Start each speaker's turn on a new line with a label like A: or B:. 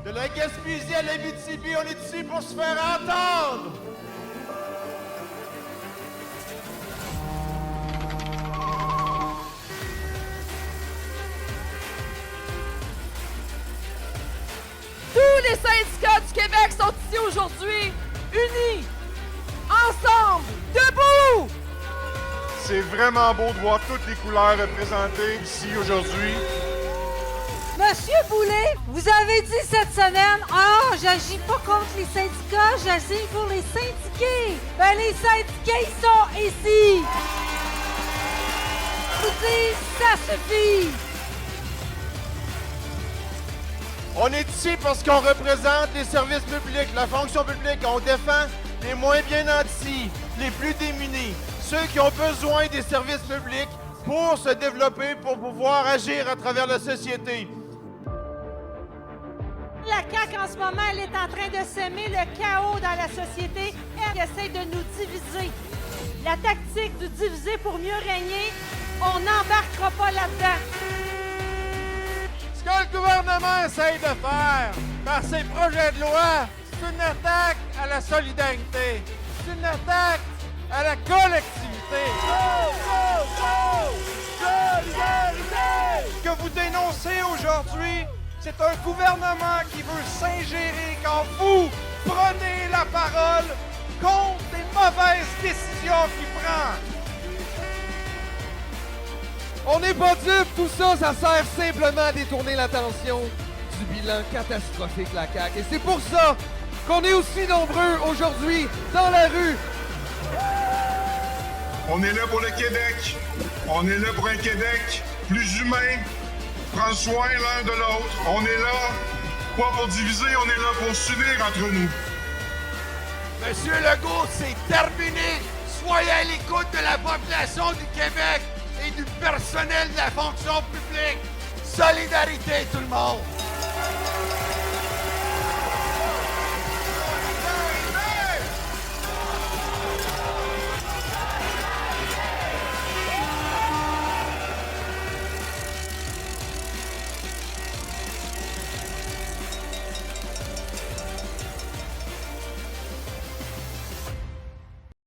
A: De la Gaspésie à l'Abitibi, on est ici pour se faire entendre!
B: Tous les syndicats du Québec sont ici aujourd'hui, unis, ensemble, debout!
A: C'est vraiment beau de voir toutes les couleurs représentées ici aujourd'hui.
C: Monsieur Boulay, vous avez dit cette semaine, j'agis pas contre les syndicats, j'agis pour les syndiqués. Ben, les syndiqués, ils sont ici. Je vous dis, ça suffit.
A: On est ici parce qu'on représente les services publics, la fonction publique. On défend les moins bien nantis, les plus démunis, ceux qui ont besoin des services publics pour se développer, pour pouvoir agir à travers la société.
C: La CAQ, en ce moment, elle est en train de semer le chaos dans la société. Elle essaie de nous diviser. La tactique du diviser pour mieux régner, on n'embarquera pas là-dedans.
A: Ce que le gouvernement essaye de faire par ses projets de loi, c'est une attaque à la solidarité. C'est une attaque à la collectivité. Solidarité! Ce que vous dénoncez aujourd'hui, c'est un gouvernement qui veut s'ingérer quand vous prenez la parole contre les mauvaises décisions qu'il prend.
D: On n'est pas dupes, tout ça, ça sert simplement à détourner l'attention du bilan catastrophique de la CAQ. Et c'est pour ça qu'on est aussi nombreux aujourd'hui dans la rue.
E: On est là pour le Québec. On est là pour un Québec plus humain, prendre soin l'un de l'autre. On est là pas pour diviser, on est là pour s'unir entre nous.
A: Monsieur Legault, c'est terminé. Soyez à l'écoute de la population du Québec et du personnel de la fonction publique. Solidarité, tout le monde!